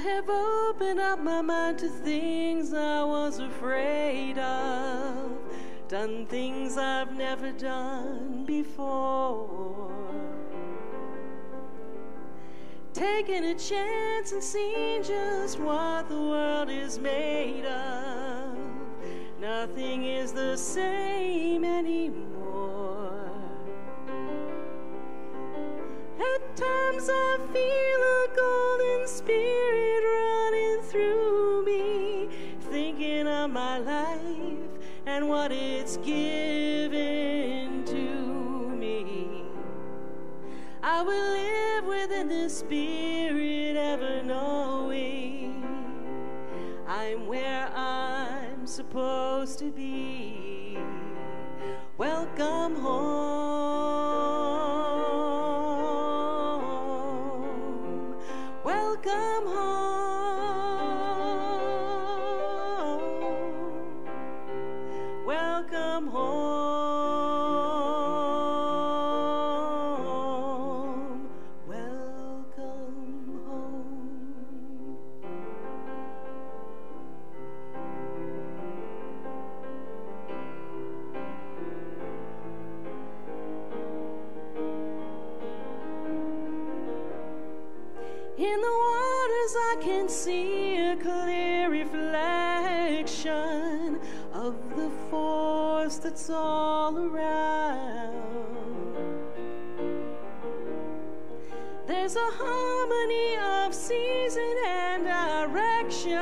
have opened up my mind to things I was afraid of, done things I've never done before, taken a chance and seen just what the world is made of. Nothing is the same anymore. At times I feel a golden spirit running through me, thinking of my life and what it's given to me. I will live within the spirit, ever knowing I'm where I'm supposed to be. Welcome home. Welcome home. Welcome home. Welcome home. In the waters I can see a clear reflection of the force that's all around. There's a harmony of season and direction.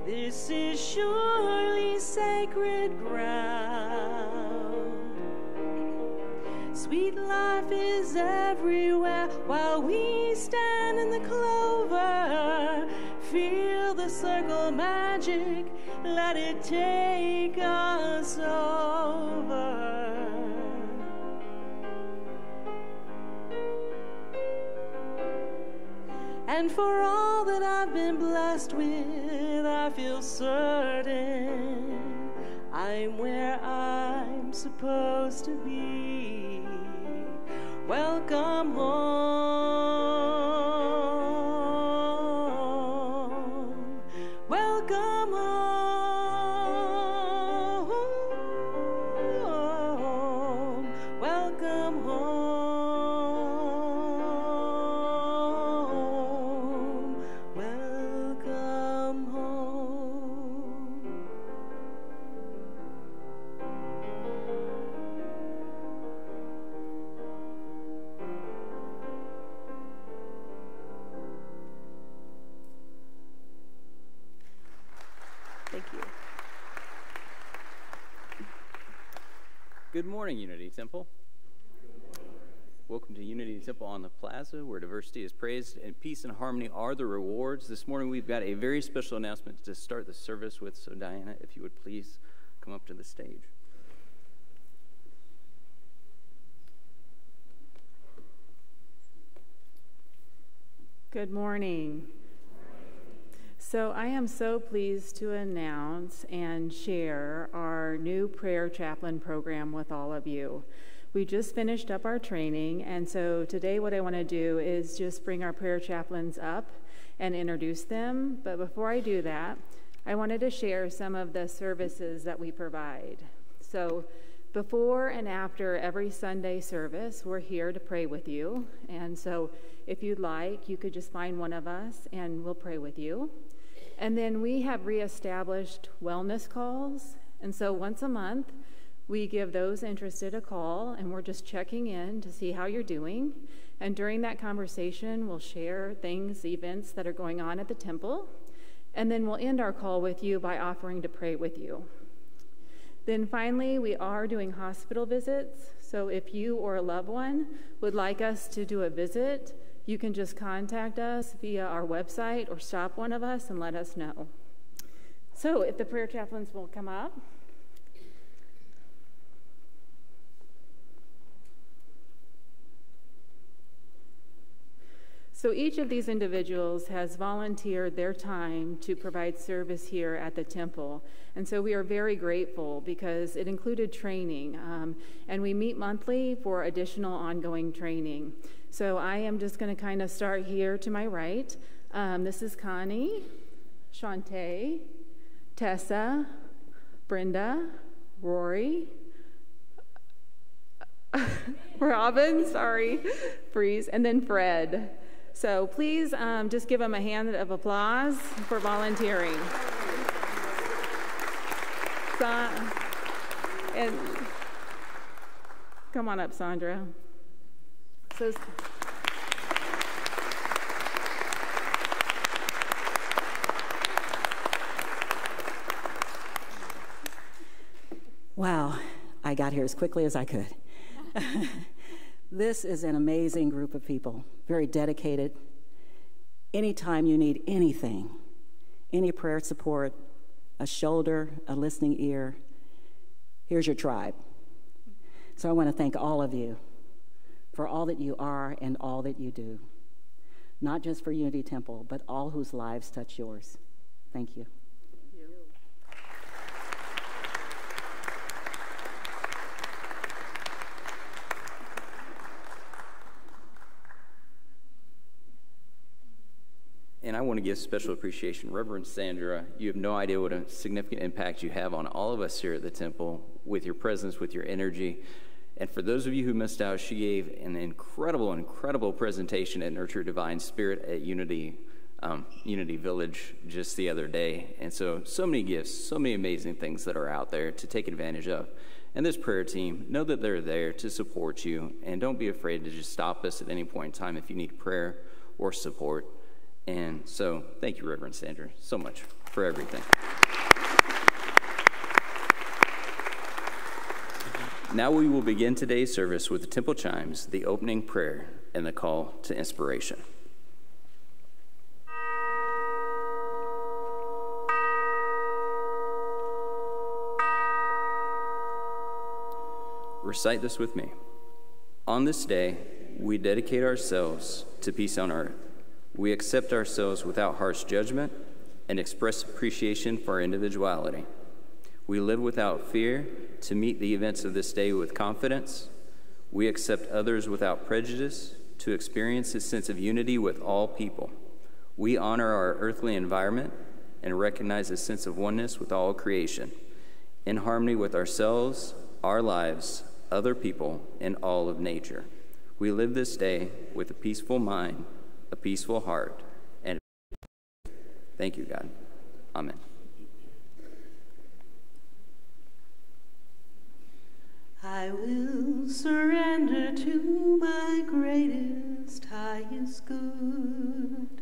This is surely sacred ground. Sweet life is everywhere while we stand in the clover. Feel the circle magic, let it take us over. And for all that I've been blessed with, I feel certain I'm where I'm supposed to be. Welcome home. Welcome home. Welcome home. Welcome home. Thank you. Good morning, Unity Temple. Welcome to Unity Temple on the Plaza, where diversity is praised and peace and harmony are the rewards. This morning we've got a very special announcement to start the service with, so Diana, if you would please come up to the stage. Good morning. So I am so pleased to announce and share our new prayer chaplain program with all of you. We just finished up our training, and so today what I want to do is just bring our prayer chaplains up and introduce them. But before I do that, I wanted to share some of the services that we provide. So before and after every Sunday service, we're here to pray with you. And so if you'd like, you could just find one of us and we'll pray with you. And then we have reestablished wellness calls. And so once a month, we give those interested a call, and we're just checking in to see how you're doing. And during that conversation, we'll share things, events that are going on at the temple. And then we'll end our call with you by offering to pray with you. Then finally, we are doing hospital visits. So if you or a loved one would like us to do a visit, you can just contact us via our website or stop one of us and let us know. So if the prayer chaplains will come up. So each of these individuals has volunteered their time to provide service here at the temple. And so we are very grateful because it included training. And we meet monthly for additional ongoing training. So I am just going to kind of start here to my right. This is Connie, Shantae, Tessa, Brenda, Rory, Robin, Freeze, and then Fred. So please just give them a hand of applause for volunteering. And come on up, Sandra. Wow, I got here as quickly as I could. This is an amazing group of people, very dedicated. Anytime you need anything, any prayer support, a shoulder, a listening ear, here's your tribe. So I want to thank all of you for all that you are and all that you do, not just for Unity Temple, but all whose lives touch yours. Thank you. And I want to give special appreciation. Reverend Sandra, you have no idea what a significant impact you have on all of us here at the temple with your presence, with your energy. And for those of you who missed out, she gave an incredible presentation at Nurture Divine Spirit at Unity Village just the other day. And so many gifts, so many amazing things that are out there to take advantage of. And this prayer team, know that they're there to support you. And don't be afraid to just stop us at any point in time if you need prayer or support. And so, thank you, Reverend Sandra, so much for everything. Now we will begin today's service with the temple chimes, the opening prayer, and the call to inspiration. Recite this with me. On this day, we dedicate ourselves to peace on earth. We accept ourselves without harsh judgment and express appreciation for our individuality. We live without fear to meet the events of this day with confidence. We accept others without prejudice to experience a sense of unity with all people. We honor our earthly environment and recognize a sense of oneness with all creation, in harmony with ourselves, our lives, other people, and all of nature. We live this day with a peaceful mind, a peaceful heart, and thank you, God. Amen. I will surrender to my greatest, highest good.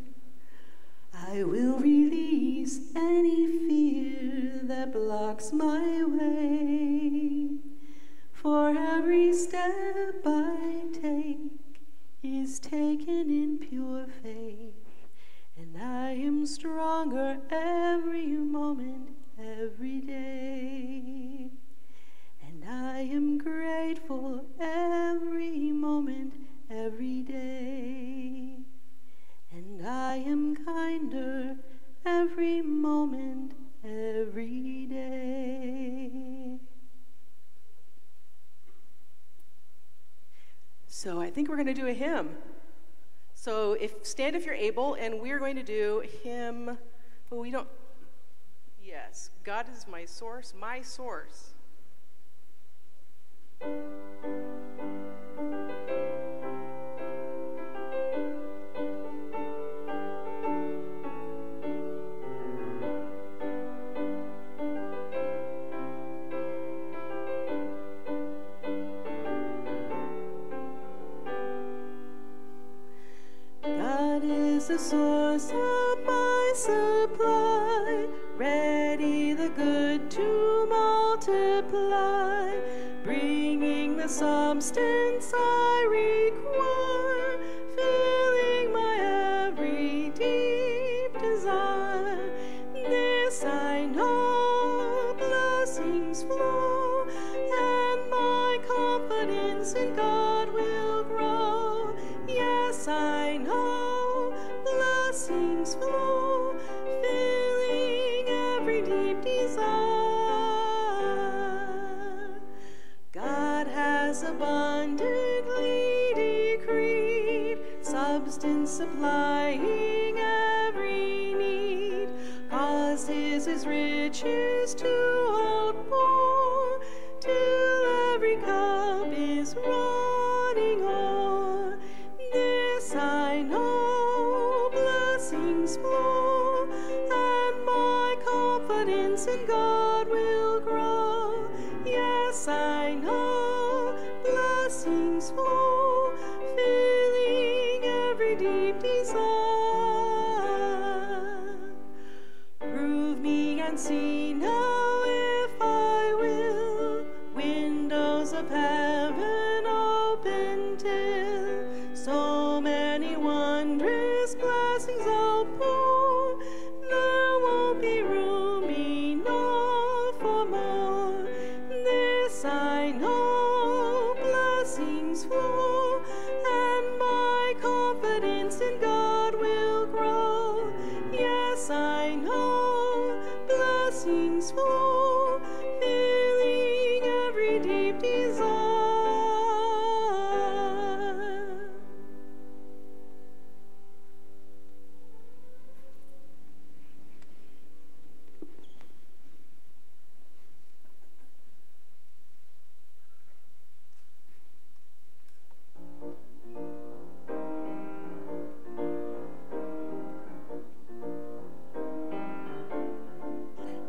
I will release any fear that blocks my way. For every step I take is taken in pure faith, and I am stronger every moment, every day. And I am grateful every moment, every day. And I am kinder every moment, every day. So I think we're going to do a hymn. So stand if you're able, and we're going to do hymn, but we don't, yes, God is my source, my source. The source of my supply, ready the good to multiply, bringing the substance I require, filling my every deep desire. This I know, blessings flow, and my confidence in God will grow. Yes, I know. Blessings flow, filling every deep desire. God has abundantly decreed, substance supplying is his riches to outpour, till every cup is running o'er. This I know, blessings flow, and my confidence in God will grow. Yes, I know, blessings flow, filling every deep desire. Prove me and see now if I will, windows of heaven open till so many wondrous blessings outpour. There won't be room enough for more. This I know, blessings flow, and my confidence in God will grow. Yes, I know, blessings flow, filling every deep desire.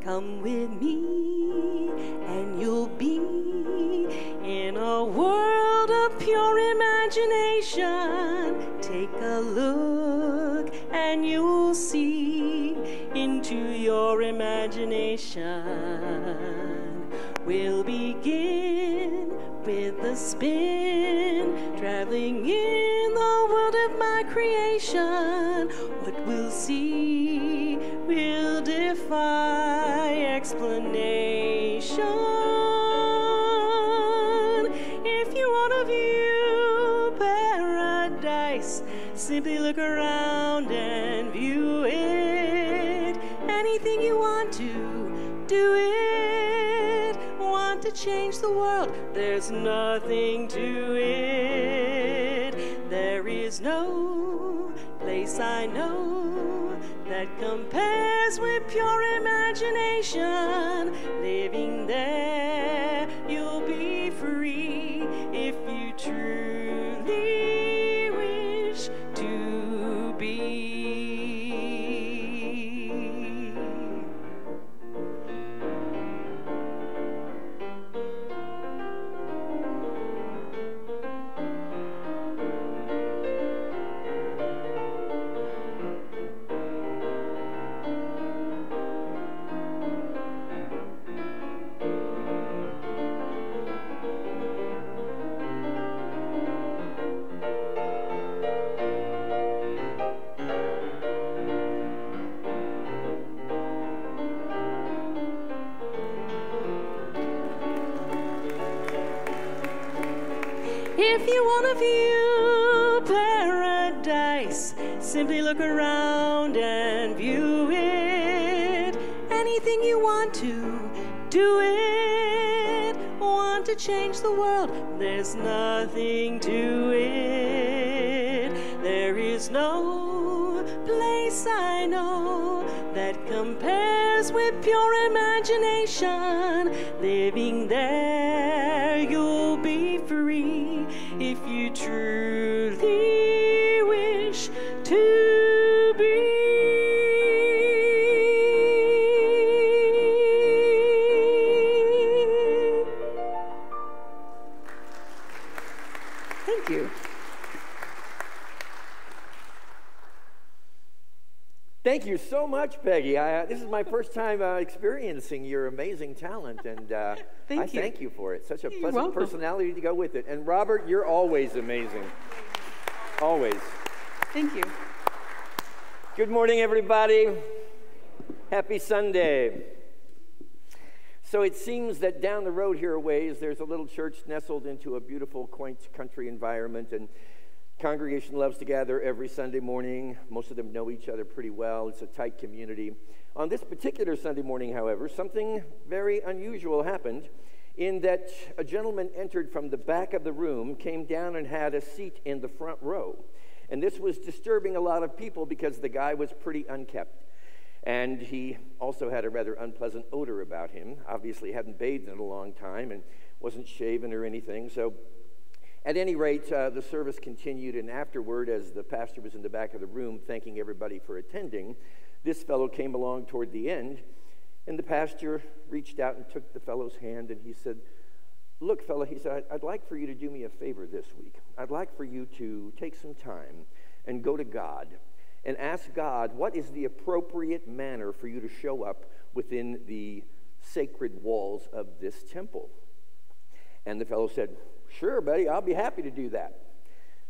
Come with me, and you'll be in a world of pure imagination. Take a look, and you'll see into your imagination. We'll begin with a spin, traveling in the world of my creation. What we'll see will defy explanation. If you want to view paradise, simply look around and view it. Anything you want to, do it. Want to change the world, there's nothing to it. There is no place I know that compares with pure imagination. Living there, you'll be free if you truly wish to be. If you want to view paradise, simply look around and view it. Anything you want to, do it. Want to change the world, there's nothing to it. There is no place I know that compares with pure imagination. Living there, you'll be free if you truly wish to be. Thank you. Thank you so much, Peggy. This is my first time experiencing your amazing talent, and I thank you for it. Such a pleasant personality to go with it. And Robert, you're always amazing. Always. Thank you. Good morning, everybody. Happy Sunday. So it seems that down the road here a ways, there's a little church nestled into a beautiful, quaint country environment, and congregation loves to gather every Sunday morning. Most of them know each other pretty well. It's a tight community. On this particular Sunday morning, however, something very unusual happened in that a gentleman entered from the back of the room, came down and had a seat in the front row. And this was disturbing a lot of people because the guy was pretty unkempt. And he also had a rather unpleasant odor about him. Obviously hadn't bathed in a long time and wasn't shaven or anything. So at any rate, the service continued, and afterward, as the pastor was in the back of the room thanking everybody for attending, this fellow came along toward the end, and the pastor reached out and took the fellow's hand, and he said, "Look, fella," he said, "I'd like for you to do me a favor this week. I'd like for you to take some time and go to God and ask God what is the appropriate manner for you to show up within the sacred walls of this temple." And the fellow said, "Sure, buddy, I'll be happy to do that."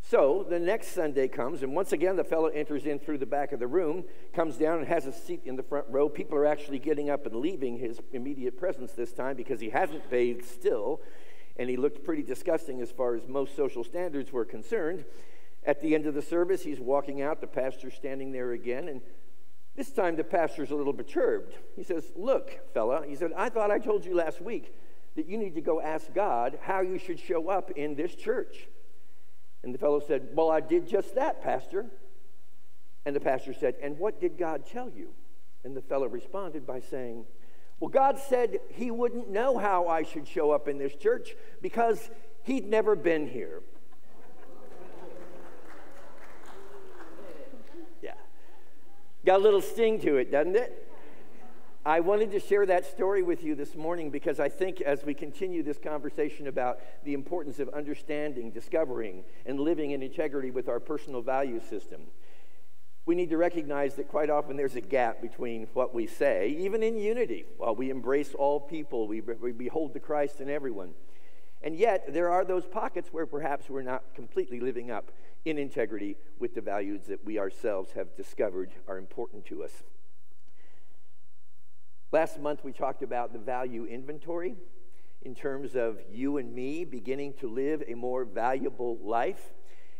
So the next Sunday comes, and once again the fellow enters in through the back of the room, comes down and has a seat in the front row. People are actually getting up and leaving his immediate presence this time because he hasn't bathed still, and he looked pretty disgusting as far as most social standards were concerned. At the end of the service, he's walking out, the pastor's standing there again, and this time the pastor's a little perturbed. He says, "Look, fella," he said, "I thought I told you last week that you need to go ask God how you should show up in this church." And the fellow said, "Well, I did just that, Pastor." And the pastor said, "And what did God tell you?" And the fellow responded by saying, "Well, God said he wouldn't know how I should show up in this church because he'd never been here." Yeah. Got a little sting to it, doesn't it? I wanted to share that story with you this morning because I think as we continue this conversation about the importance of understanding, discovering, and living in integrity with our personal value system, we need to recognize that quite often there's a gap between what we say, even in unity, while we embrace all people, we behold the Christ in everyone. And yet, there are those pockets where perhaps we're not completely living up in integrity with the values that we ourselves have discovered are important to us. Last month, we talked about the value inventory in terms of you and me beginning to live a more valuable life.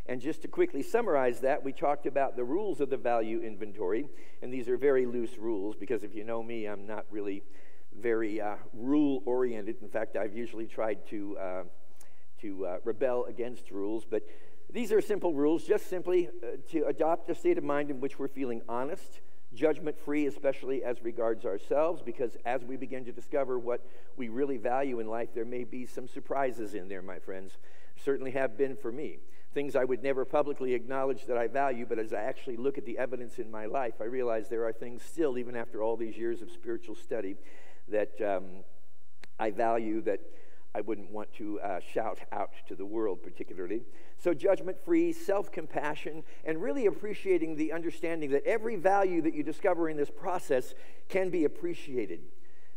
And just to quickly summarize that, we talked about the rules of the value inventory. And these are very loose rules because if you know me, I'm not really very rule-oriented. In fact, I've usually tried to rebel against rules. But these are simple rules, just simply to adopt a state of mind in which we're feeling honest, judgment-free, especially as regards ourselves, because as we begin to discover what we really value in life, there may be some surprises in there, my friends. Certainly have been for me. Things I would never publicly acknowledge that I value, but as I actually look at the evidence in my life, I realize there are things still, even after all these years of spiritual study, that I value that I wouldn't want to shout out to the world particularly. So judgment-free, self-compassion, and really appreciating the understanding that every value that you discover in this process can be appreciated.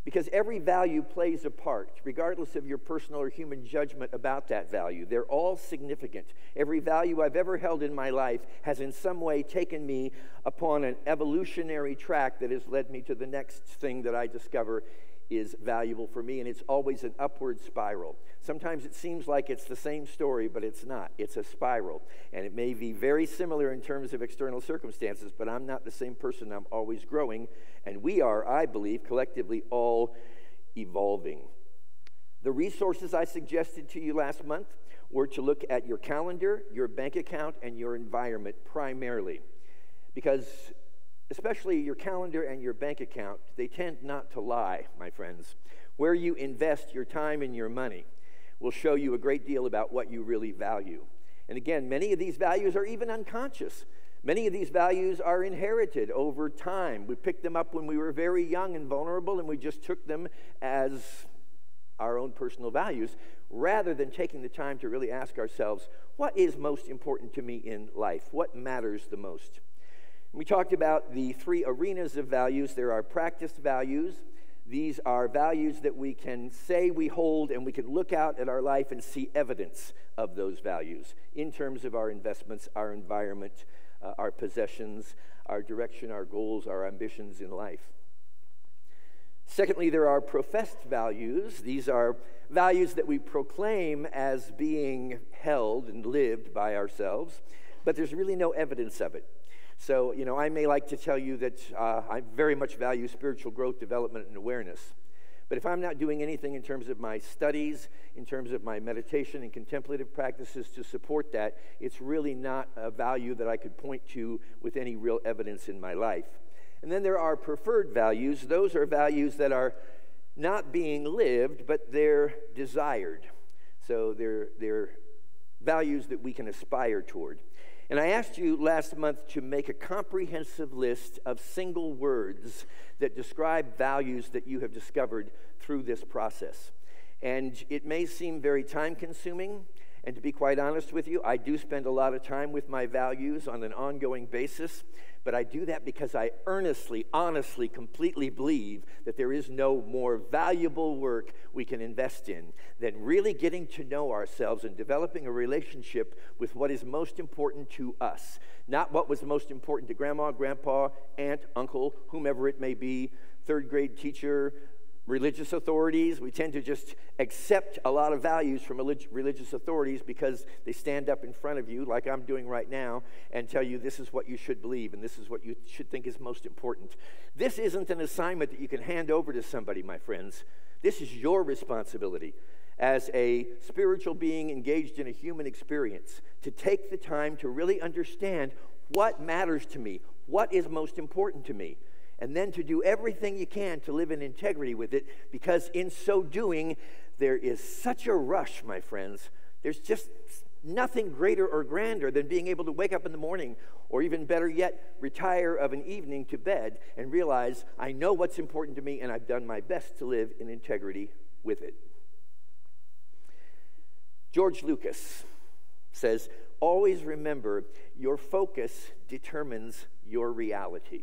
Because every value plays a part, regardless of your personal or human judgment about that value. They're all significant. Every value I've ever held in my life has in some way taken me upon an evolutionary track that has led me to the next thing that I discover is valuable for me, and it's always an upward spiral. Sometimes it seems like it's the same story, but it's not. It's a spiral, and it may be very similar in terms of external circumstances, but I'm not the same person. I'm always growing, and we are, I believe, collectively all evolving. The resources I suggested to you last month were to look at your calendar, your bank account, and your environment primarily, because especially your calendar and your bank account, they tend not to lie, my friends. Where you invest your time and your money will show you a great deal about what you really value. And again, many of these values are even unconscious. Many of these values are inherited over time. We picked them up when we were very young and vulnerable, and we just took them as our own personal values, rather than taking the time to really ask ourselves, what is most important to me in life? What matters the most? We talked about the three arenas of values. There are practiced values. These are values that we can say we hold, and we can look out at our life and see evidence of those values in terms of our investments, our environment, our possessions, our direction, our goals, our ambitions in life. Secondly, there are professed values. These are values that we proclaim as being held and lived by ourselves, but there's really no evidence of it. So, I may like to tell you that I very much value spiritual growth, development, and awareness. But if I'm not doing anything in terms of my studies, in terms of my meditation and contemplative practices to support that, it's really not a value that I could point to with any real evidence in my life. And then there are preferred values. Those are values that are not being lived, but they're desired. So they're values that we can aspire toward. And I asked you last month to make a comprehensive list of single words that describe values that you have discovered through this process. And it may seem very time-consuming, and to be quite honest with you, I do spend a lot of time with my values on an ongoing basis, but I do that because I earnestly, honestly, completely believe that there is no more valuable work we can invest in than really getting to know ourselves and developing a relationship with what is most important to us. Not what was most important to grandma, grandpa, aunt, uncle, whomever it may be, third grade teacher, religious authorities. We tend to just accept a lot of values from religious authorities because they stand up in front of you, like I'm doing right now, and tell you this is what you should believe and this is what you should think is most important. This isn't an assignment that you can hand over to somebody, my friends. This is your responsibility as a spiritual being engaged in a human experience to take the time to really understand what matters to me, what is most important to me, and then to do everything you can to live in integrity with it, because in so doing, there is such a rush, my friends. There's just nothing greater or grander than being able to wake up in the morning, or even better yet, retire of an evening to bed and realize I know what's important to me and I've done my best to live in integrity with it. George Lucas says, always remember your focus determines your reality.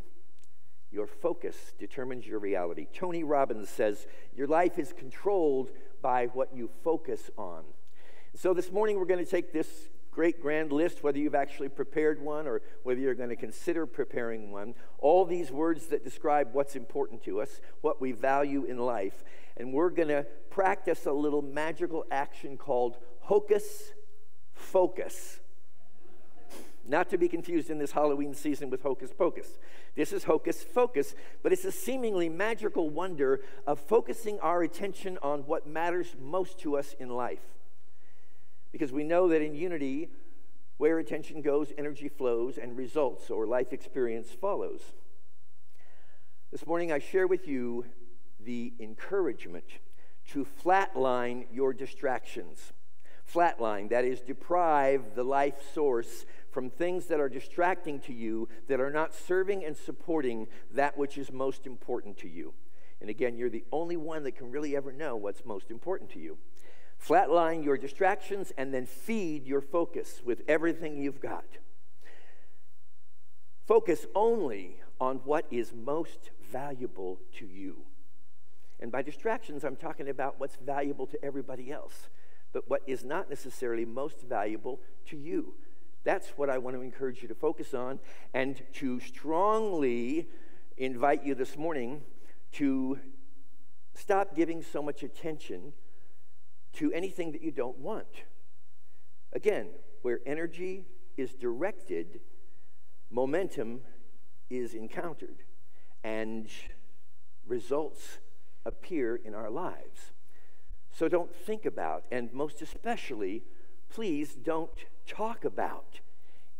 Your focus determines your reality. Tony Robbins says, your life is controlled by what you focus on. So this morning we're going to take this great grand list, whether you've actually prepared one or whether you're going to consider preparing one, all these words that describe what's important to us, what we value in life, and we're going to practice a little magical action called hocus focus. Not to be confused in this Halloween season with hocus pocus. This is hocus focus, but it's a seemingly magical wonder of focusing our attention on what matters most to us in life. Because we know that in unity, where attention goes, energy flows, and results or life experience follows. This morning I share with you the encouragement to flatline your distractions. Flatline, that is, deprive the life source from things that are distracting to you, that are not serving and supporting that which is most important to you. And again, you're the only one that can really ever know what's most important to you. Flatline your distractions and then feed your focus with everything you've got. Focus only on what is most valuable to you. And by distractions, I'm talking about what's valuable to everybody else, but what is not necessarily most valuable to you. That's what I want to encourage you to focus on, and to strongly invite you this morning to stop giving so much attention to anything that you don't want. Again, where energy is directed, momentum is encountered, and results appear in our lives. So don't think about, and most especially, please don't talk about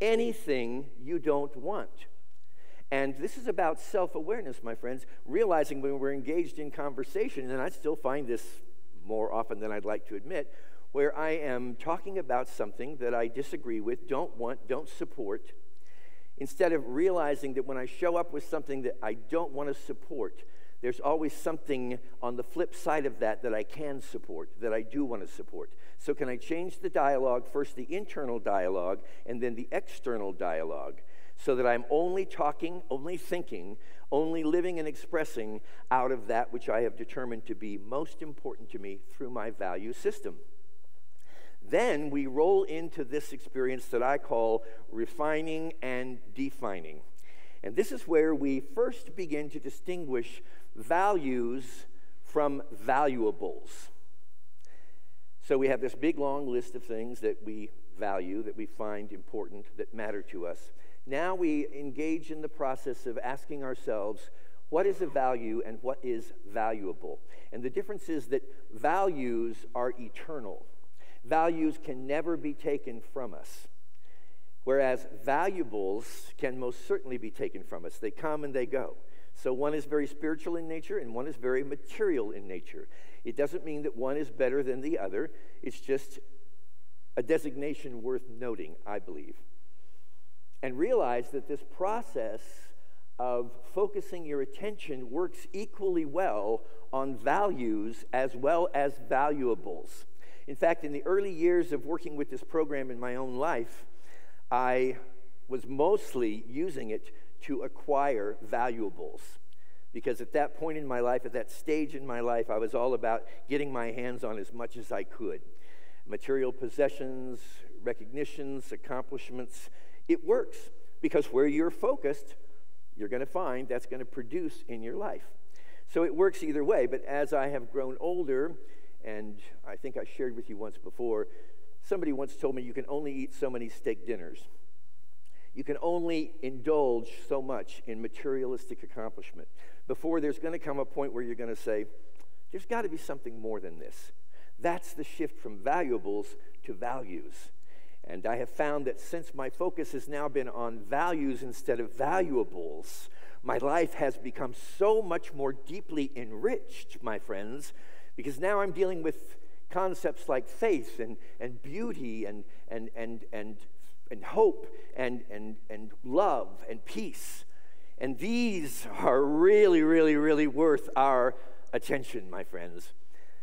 anything you don't want. And this is about self-awareness, my friends, realizing when we're engaged in conversation, and I still find this more often than I'd like to admit, where I am talking about something that I disagree with, don't want, don't support, instead of realizing that when I show up with something that I don't want to support, there's always something on the flip side of that that I can support, that I do want to support. So can I change the dialogue, first the internal dialogue, and then the external dialogue, so that I'm only talking, only thinking, only living and expressing out of that which I have determined to be most important to me through my value system. Then we roll into this experience that I call refining and defining. And this is where we first begin to distinguish values from valuables. So we have this big long list of things that we value, that we find important, that matter to us. Now we engage in the process of asking ourselves, what is a value and what is valuable? And the difference is that values are eternal. Values can never be taken from us. whereas valuables can most certainly be taken from us. They come and they go. So one is very spiritual in nature and one is very material in nature. It doesn't mean that one is better than the other. It's just a designation worth noting, I believe. And realize that this process of focusing your attention works equally well on values as well as valuables. In fact, in the early years of working with this program in my own life, I was mostly using it to acquire valuables. Because at that point in my life, at that stage in my life, I was all about getting my hands on as much as I could. Material possessions, recognitions, accomplishments. It works because where you're focused, you're going to find that's going to produce in your life. So it works either way, but as I have grown older, and I think I shared with you once before, somebody once told me you can only eat so many steak dinners. You can only indulge so much in materialistic accomplishment before there's going to come a point where you're going to say, there's got to be something more than this. That's the shift from valuables to values. And I have found that since my focus has now been on values instead of valuables, my life has become so much more deeply enriched, my friends, because now I'm dealing with concepts like faith and beauty and hope and love and peace. And these are really, really, really worth our attention, my friends.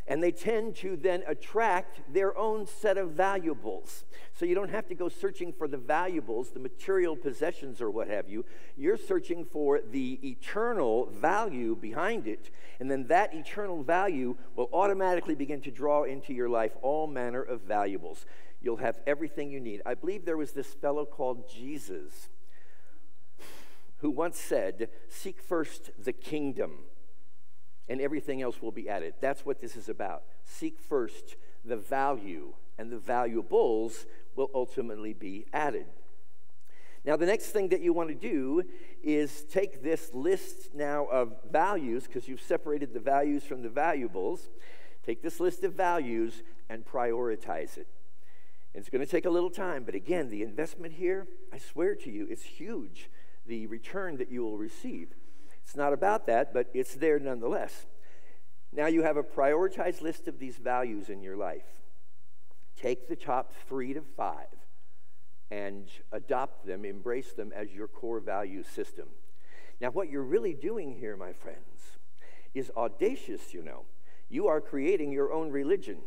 And they tend to then attract their own set of valuables. So you don't have to go searching for the valuables, the material possessions or what have you. You're searching for the eternal value behind it. And then that eternal value will automatically begin to draw into your life all manner of valuables. You'll have everything you need. I believe there was this fellow called Jesus who once said, "Seek first the kingdom, and everything else will be added." That's what this is about. Seek first the value, and the valuables will ultimately be added. Now, the next thing that you want to do is take this list now of values, because you've separated the values from the valuables. Take this list of values and prioritize it. It's going to take a little time, but again, the investment here, I swear to you, it's huge, the return that you will receive. It's not about that, but it's there nonetheless. Now you have a prioritized list of these values in your life. Take the top 3 to 5 and adopt them, embrace them as your core value system. Now what you're really doing here, my friends, is audacious, you know. You are creating your own religion.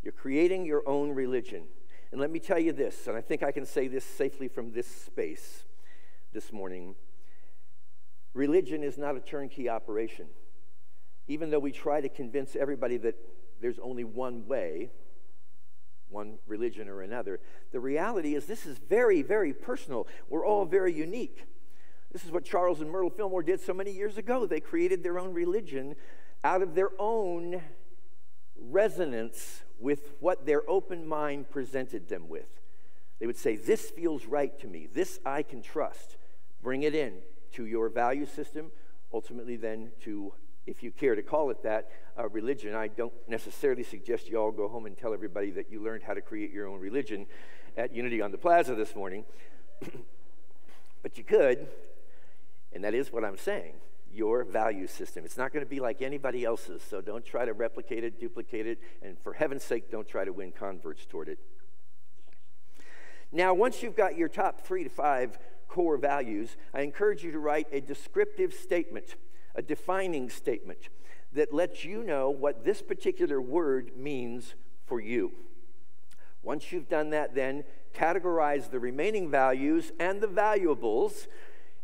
You're creating your own religion. And let me tell you this, and I think I can say this safely from this space this morning. Religion is not a turnkey operation. Even though we try to convince everybody that there's only one way, one religion or another, the reality is this is very, very personal. We're all very unique. This is what Charles and Myrtle Fillmore did so many years ago. They created their own religion out of their own resonance with what their open mind presented them with. They would say, this feels right to me. This I can trust. Bring it in to your value system, ultimately then to, if you care to call it that, religion. I don't necessarily suggest you all go home and tell everybody that you learned how to create your own religion at Unity on the Plaza this morning. But you could, and that is what I'm saying, your value system. It's not going to be like anybody else's, so don't try to replicate it, duplicate it, and for heaven's sake, don't try to win converts toward it. Now, once you've got your top 3 to 5 core values, I encourage you to write a descriptive statement, a defining statement that lets you know what this particular word means for you. Once you've done that, then categorize the remaining values and the valuables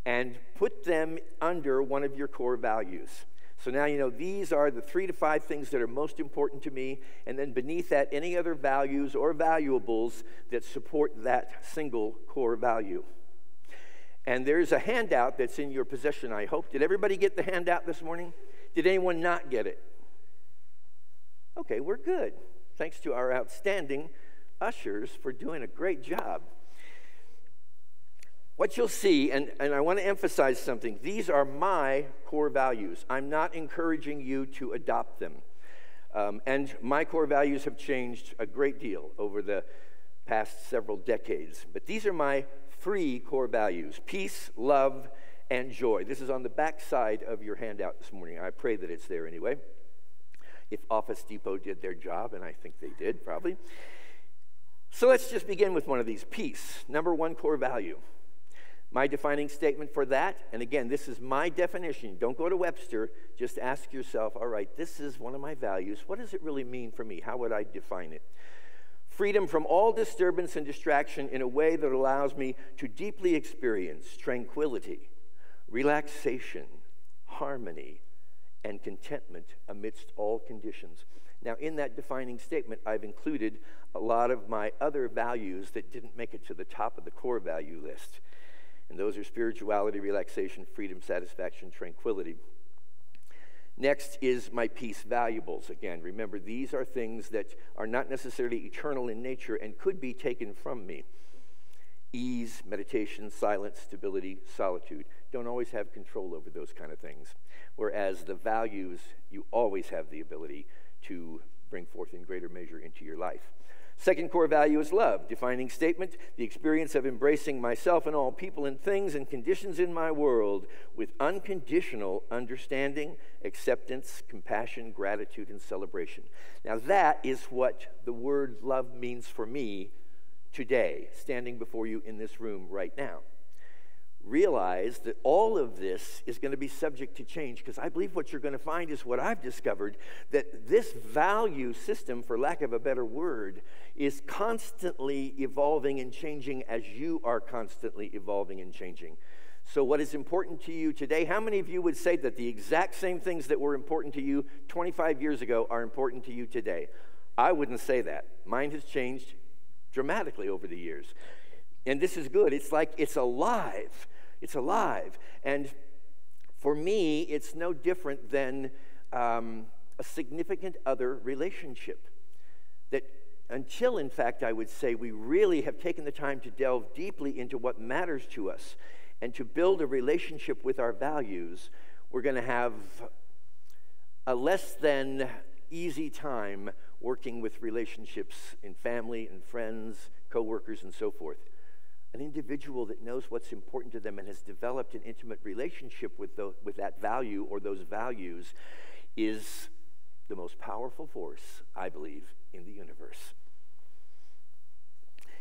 and put them under one of your core values. So now you know these are the 3 to 5 things that are most important to me, and then beneath that, any other values or valuables that support that single core value. And there's a handout that's in your possession, I hope. Did everybody get the handout this morning? Did anyone not get it? Okay, we're good. Thanks to our outstanding ushers for doing a great job. What you'll see, and I want to emphasize something, these are my core values. I'm not encouraging you to adopt them. And my core values have changed a great deal over the past several decades. But these are my 3 core values: peace, love, and joy. This is on the back side of your handout this morning. I pray that it's there anyway. If Office Depot did their job, and I think they did, probably. So let's just begin with one of these. Peace, number 1 core value. My defining statement for that, and again, this is my definition. Don't go to Webster. Just ask yourself, all right, this is one of my values. What does it really mean for me? How would I define it? Freedom from all disturbance and distraction in a way that allows me to deeply experience tranquility, relaxation, harmony, and contentment amidst all conditions. Now, in that defining statement, I've included a lot of my other values that didn't make it to the top of the core value list. And those are spirituality, relaxation, freedom, satisfaction, tranquility. Next is my peace valuables. Again, remember, these are things that are not necessarily eternal in nature and could be taken from me. Ease, meditation, silence, stability, solitude. Don't always have control over those kind of things. Whereas the values, you always have the ability to bring forth in greater measure into your life. Second core value is love. Defining statement: the experience of embracing myself and all people and things and conditions in my world with unconditional understanding, acceptance, compassion, gratitude, and celebration. Now that is what the word love means for me today, standing before you in this room right now. Realize that all of this is going to be subject to change, because I believe what you're going to find is what I've discovered, that this value system, for lack of a better word, is constantly evolving and changing as you are constantly evolving and changing. So what is important to you today, how many of you would say that the exact same things that were important to you 25 years ago are important to you today? I wouldn't say that. Mine has changed dramatically over the years. And this is good. It's like it's alive. It's alive. And for me, it's no different than a significant other relationship. That until, in fact, I would say we really have taken the time to delve deeply into what matters to us and to build a relationship with our values, we're going to have a less than easy time working with relationships in family and friends, co-workers, and so forth. An individual that knows what's important to them and has developed an intimate relationship with that value or those values is the most powerful force, I believe, in the universe.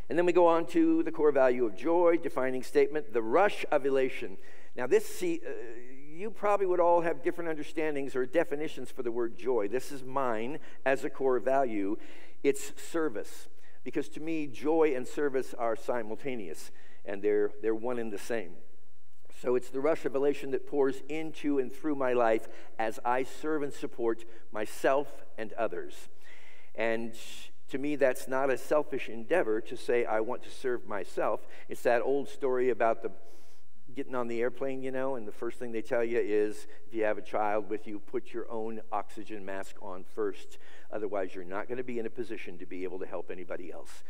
And then we go on to the core value of joy, defining statement, the rush of elation. Now this, you probably would all have different understandings or definitions for the word joy. This is mine as a core value. It's service. Because to me, joy and service are simultaneous, and they're one and the same. So it's the rush of elation that pours into and through my life as I serve and support myself and others. And to me, that's not a selfish endeavor to say I want to serve myself. It's that old story about the getting on the airplane, and the first thing they tell you is, if you have a child with you, put your own oxygen mask on first. Otherwise, you're not going to be in a position to be able to help anybody else.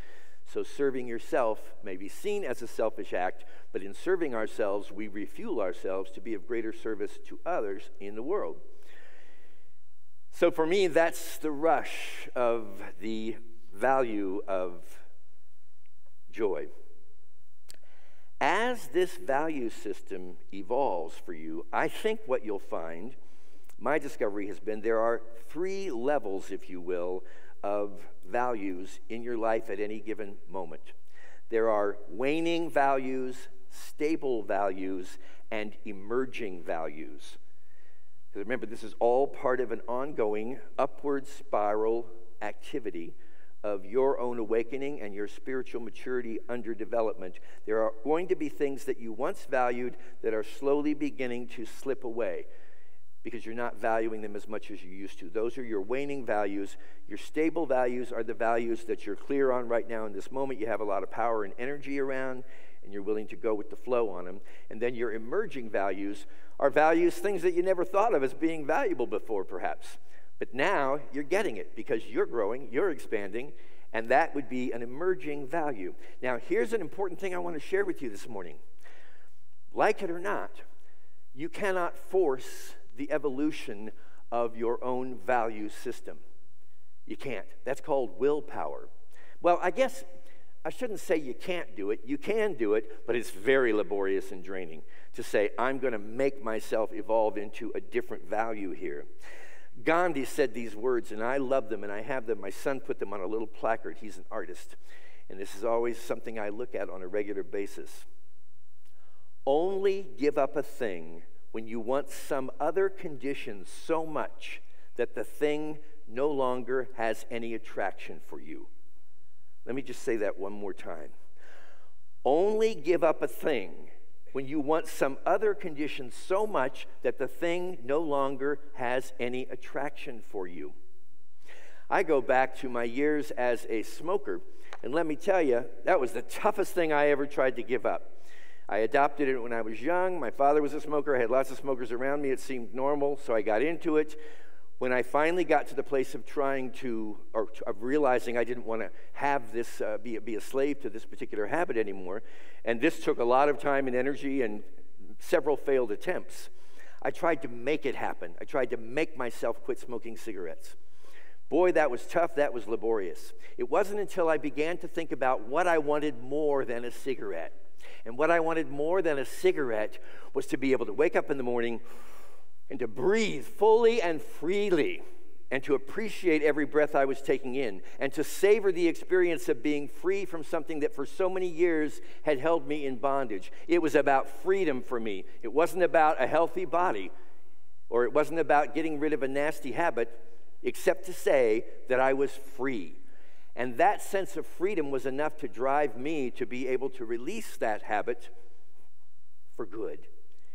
So serving yourself may be seen as a selfish act, but in serving ourselves, we refuel ourselves to be of greater service to others in the world. So for me, that's the rush of the value of joy. As this value system evolves for you, I think what you'll find, my discovery has been, there are 3 levels, if you will, of values in your life at any given moment. There are waning values, stable values, and emerging values. Because remember, this is all part of an ongoing upward spiral activity of your own awakening and your spiritual maturity under development. There are going to be things that you once valued that are slowly beginning to slip away because you're not valuing them as much as you used to. Those are your waning values. Your stable values are the values that you're clear on right now in this moment. You have a lot of power and energy around, and you're willing to go with the flow on them. And then your emerging values are values, things that you never thought of as being valuable before, perhaps. But now you're getting it because you're growing, you're expanding, and that would be an emerging value. Now, here's an important thing I want to share with you this morning. Like it or not, you cannot force the evolution of your own value system. You can't. That's called willpower. Well, I guess I shouldn't say you can't do it. You can do it, but it's very laborious and draining to say, I'm going to make myself evolve into a different value here. Gandhi said these words, and I love them, and I have them. My son put them on a little placard. He's an artist, and this is always something I look at on a regular basis. Only give up a thing when you want some other condition so much that the thing no longer has any attraction for you. Let me just say that one more time. Only give up a thing when you want some other condition so much that the thing no longer has any attraction for you. I go back to my years as a smoker, and let me tell you, that was the toughest thing I ever tried to give up. I adopted it when I was young. My father was a smoker. I had lots of smokers around me. It seemed normal, so I got into it. When I finally got to the place of of realizing I didn't want to have this, be a slave to this particular habit anymore, and this took a lot of time and energy and several failed attempts, I tried to make it happen. I tried to make myself quit smoking cigarettes. Boy, that was tough. That was laborious. It wasn't until I began to think about what I wanted more than a cigarette. And what I wanted more than a cigarette was to be able to wake up in the morning and to breathe fully and freely, and to appreciate every breath I was taking in, and to savor the experience of being free from something that for so many years had held me in bondage. It was about freedom for me. It wasn't about a healthy body, or it wasn't about getting rid of a nasty habit, except to say that I was free. And that sense of freedom was enough to drive me to be able to release that habit for good.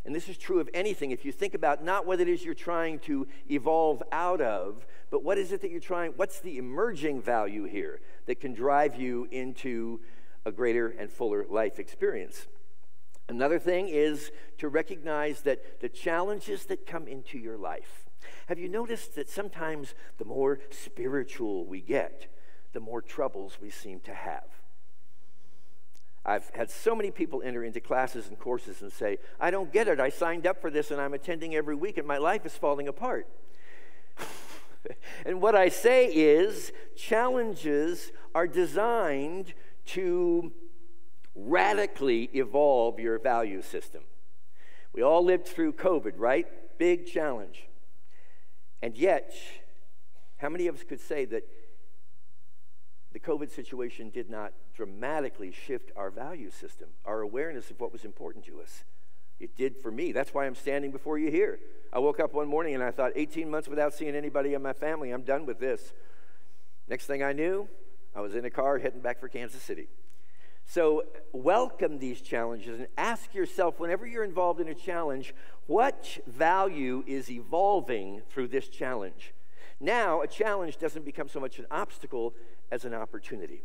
And this is true of anything. If you think about not what it is you're trying to evolve out of, but what is it that you're trying, what's the emerging value here that can drive you into a greater and fuller life experience? Another thing is to recognize that the challenges that come into your life. Have you noticed that sometimes the more spiritual we get, the more troubles we seem to have? I've had so many people enter into classes and courses and say, I don't get it. I signed up for this and I'm attending every week and my life is falling apart. And what I say is, challenges are designed to radically evolve your value system. We all lived through COVID, right? Big challenge. And yet, how many of us could say that the COVID situation did not dramatically shift our value system, our awareness of what was important to us? It did for me. That's why I'm standing before you here. I woke up one morning and I thought, 18 months without seeing anybody in my family, I'm done with this. Next thing I knew, I was in a car heading back for Kansas City. So welcome these challenges and ask yourself, whenever you're involved in a challenge, what value is evolving through this challenge? Now, a challenge doesn't become so much an obstacle as an opportunity.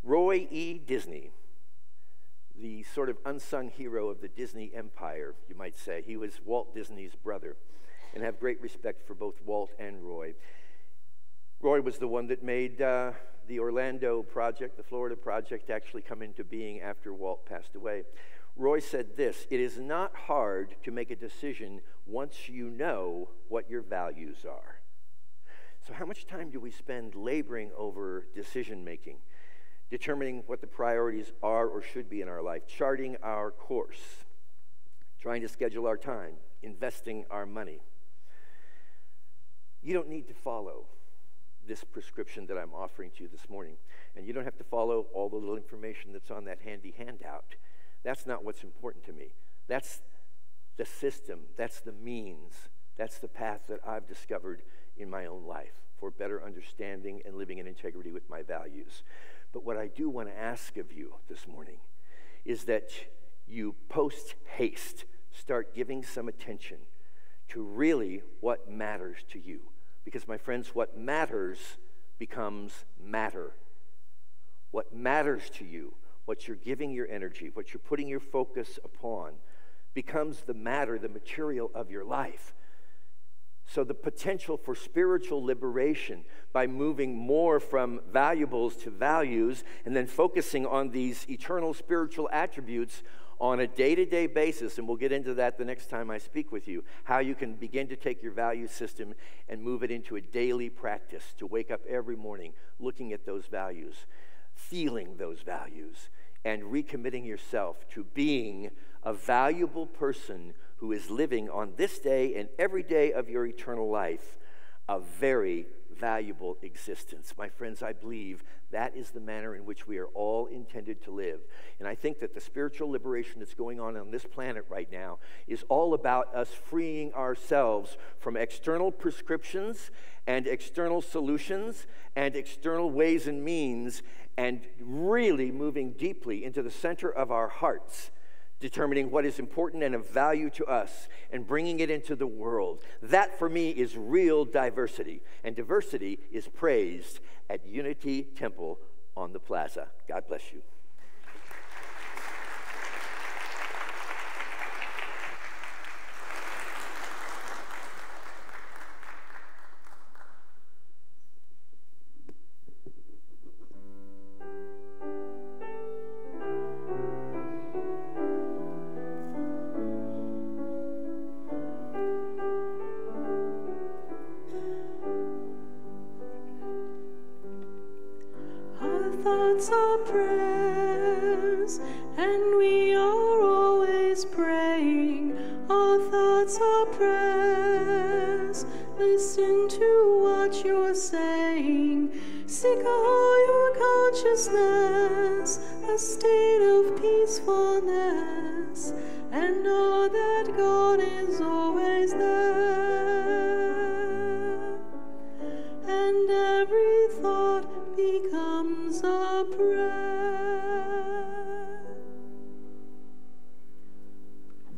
Roy E. Disney, the sort of unsung hero of the Disney empire, you might say. He was Walt Disney's brother, and have great respect for both Walt and Roy. Roy was the one that made the Orlando project, the Florida project, actually come into being after Walt passed away. Roy said this: it is not hard to make a decision once you know what your values are. So how much time do we spend laboring over decision-making, determining what the priorities are or should be in our life, charting our course, trying to schedule our time, investing our money? You don't need to follow this prescription that I'm offering to you this morning, and you don't have to follow all the little information that's on that handy handout. That's not what's important to me. That's the system, that's the means, that's the path that I've discovered in my own life for better understanding and living in integrity with my values. But what I do want to ask of you this morning is that you post-haste start giving some attention to really what matters to you. Because, my friends, what matters becomes matter. What matters to you, what you're giving your energy, what you're putting your focus upon, becomes the matter, the material of your life. So the potential for spiritual liberation by moving more from valuables to values and then focusing on these eternal spiritual attributes on a day-to-day basis, and we'll get into that the next time I speak with you, how you can begin to take your value system and move it into a daily practice to wake up every morning looking at those values, feeling those values, and recommitting yourself to being a valuable person who is living on this day and every day of your eternal life a very valuable existence. My friends, I believe that is the manner in which we are all intended to live. And I think that the spiritual liberation that's going on this planet right now is all about us freeing ourselves from external prescriptions and external solutions and external ways and means, and really moving deeply into the center of our hearts, determining what is important and of value to us and bringing it into the world. That, for me, is real diversity. And diversity is praised at Unity Temple on the Plaza. God bless you. Thoughts are prayers, and we are always praying. Our thoughts are prayers. Listen to what you're saying. Seek a higher consciousness, a state of peacefulness, and know that God is always there. And every thought becomes a prayer.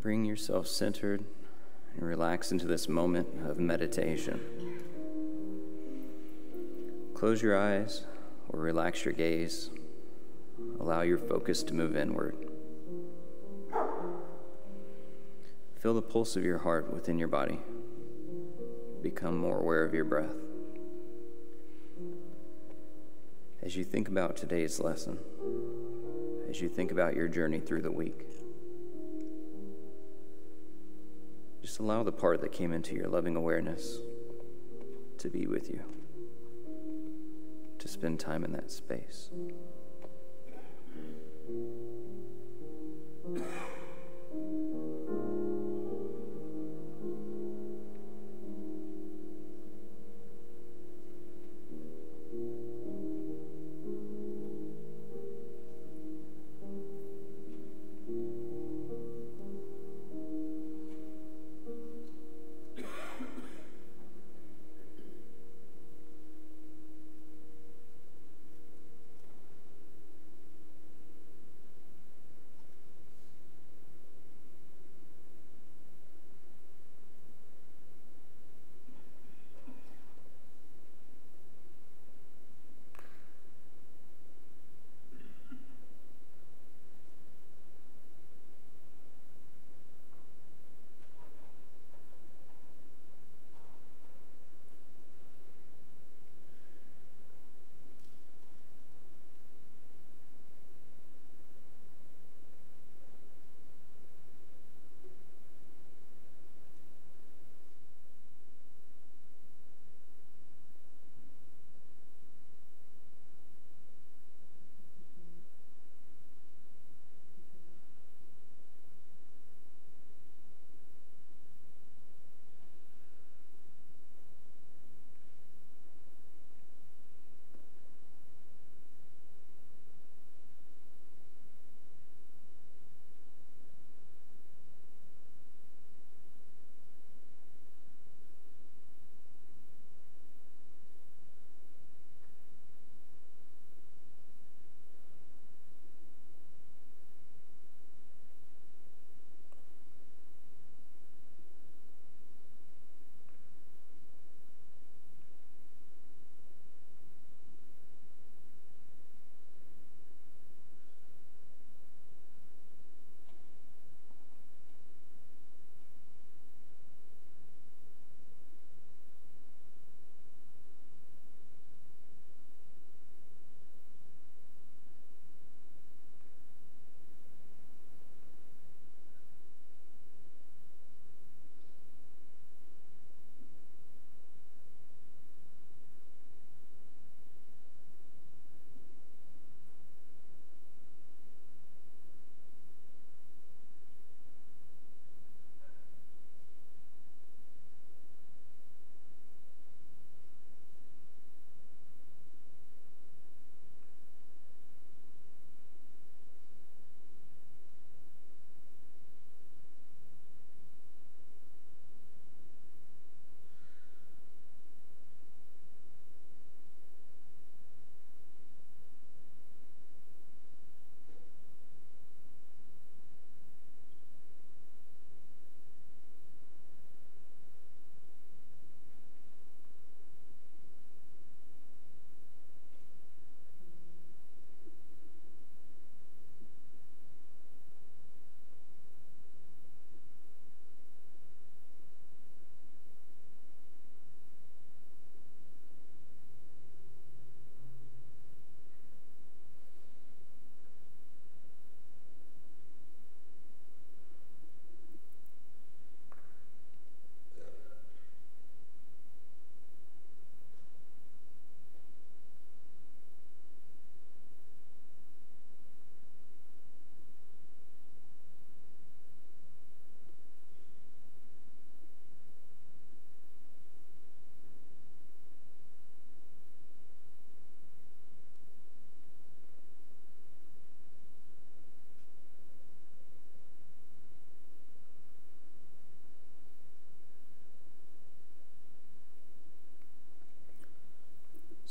Bring yourself centered and relax into this moment of meditation. Close your eyes or relax your gaze. Allow your focus to move inward. Feel the pulse of your heart within your body. Become more aware of your breath. As you think about today's lesson, as you think about your journey through the week, just allow the part that came into your loving awareness to be with you, to spend time in that space.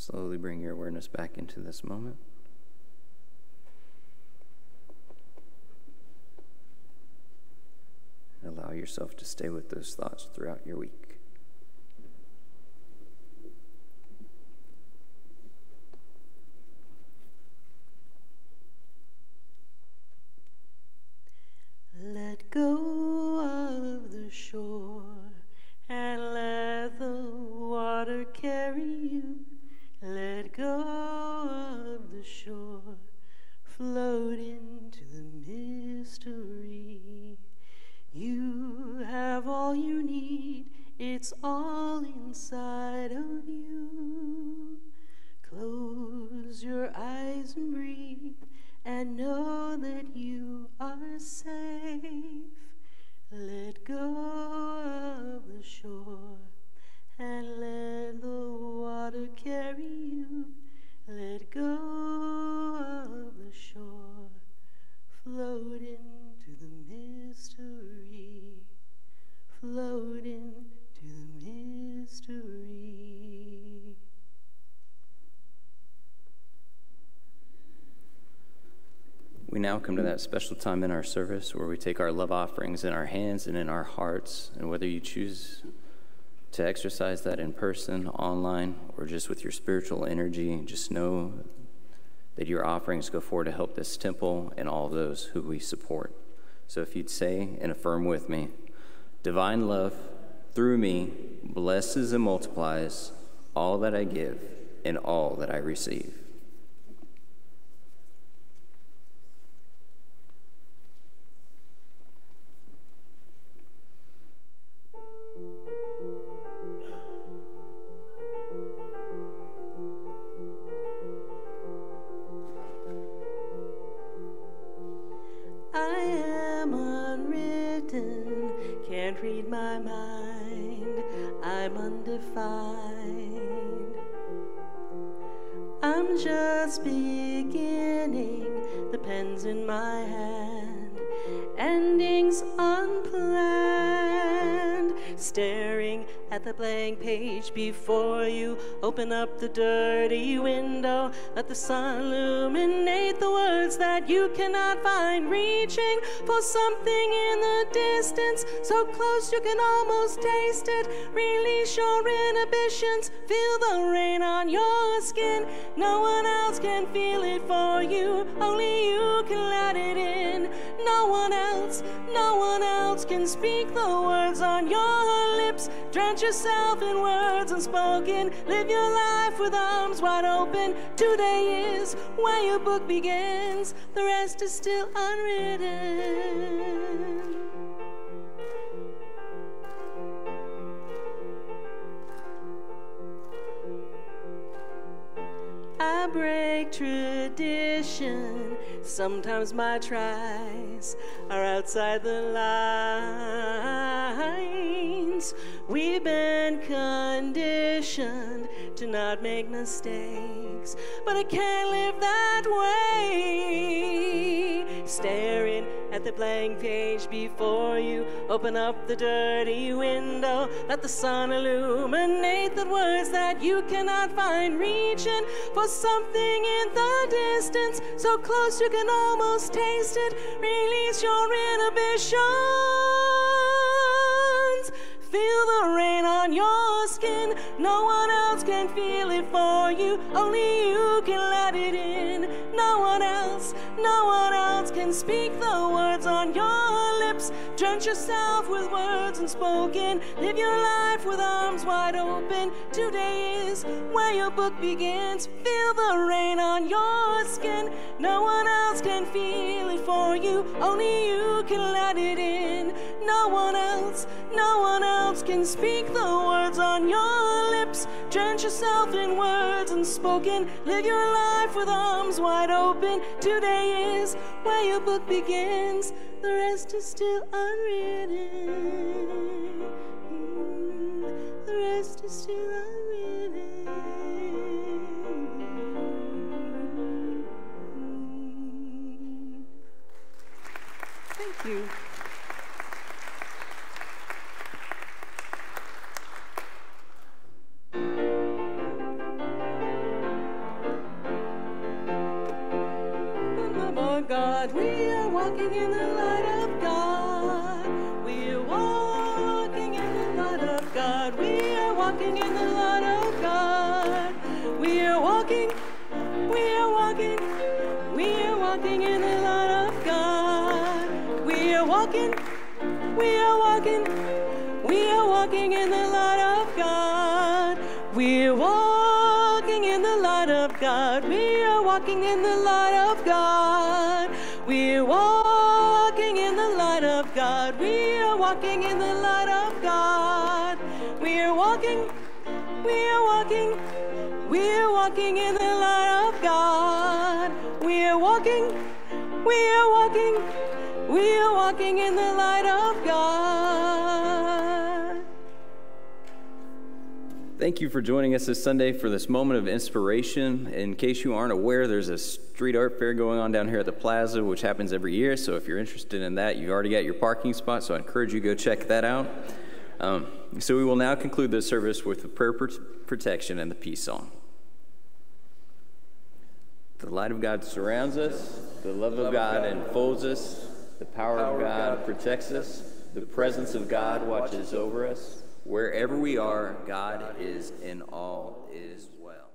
Slowly bring your awareness back into this moment. And allow yourself to stay with those thoughts throughout your week. Let go of the shore and let the water carry you. Let go of the shore, float into the mystery. You have all you need, it's all inside of you. Close your eyes and breathe and know that you are safe. Let go of the shore and let the water carry you. Let go of the shore, float into the mystery, float into the mystery. We now come to that special time in our service where we take our love offerings in our hands and in our hearts, and whether you choose to exercise that in person, online, or just with your spiritual energy, just know that your offerings go forward to help this temple and all those who we support. So if you'd say and affirm with me, divine love through me blesses and multiplies all that I give and all that I receive. Can't read my mind, I'm undefined. I'm just beginning, the pen's in my hand, endings unplanned. Staring at the blank page before you, open up the dirty window, let the sun illuminate the words that you cannot find. Reaching for something in the distance, so close you can almost taste it. Release your inhibitions, feel the rain on your skin. No one else can feel it for you, only you can let it in. No one else can speak the words on your lips. Drench yourself in words unspoken, live your life with arms wide open. Today is where your book begins, the rest is still unwritten. I break tradition, sometimes my tries are outside the lines. We've been conditioned to not make mistakes, but I can't live that way. Staring at the blank page before you, open up the dirty window, let the sun illuminate the words that you cannot find. Reaching for something in the distance, so close you can almost taste it. Release your inhibitions, feel the rain on your skin. No one else can feel it for you, only you can let it in. No one else can speak the words on your lips. Drench yourself with words unspoken, live your life with arms wide open. Today is where your book begins, feel the rain on your skin. No one else can feel it for you, only you can let it in. No one else can speak the words on your lips. Drench yourself in words unspoken, live your life with arms wide open. Today is where your book begins, the rest is still unwritten. The rest is still unwritten. Thank you. walking in the light of God. We are walking in the light of God. We are walking in the light of God. We are walking, we are walking, we are walking in the light of God. We are walking, we are walking, we are walking in the light of God. We are walking in the light of God. We are walking in the light of God. We are walking in the light of God. We are walking in the light of God. We are walking, we are walking, we are walking in the light of God. We are walking, we are walking, we are walking in the light of God. Thank you for joining us this Sunday for this moment of inspiration. In case you aren't aware, there's a street art fair going on down here at the Plaza, which happens every year. So if you're interested in that, you've already got your parking spot, so I encourage you to go check that out. So we will now conclude this service with the prayer protection and the peace song. The light of God surrounds us, the love of God enfolds us, the power of God protects us, the presence of God watches over us. Wherever we are, God is in all is well.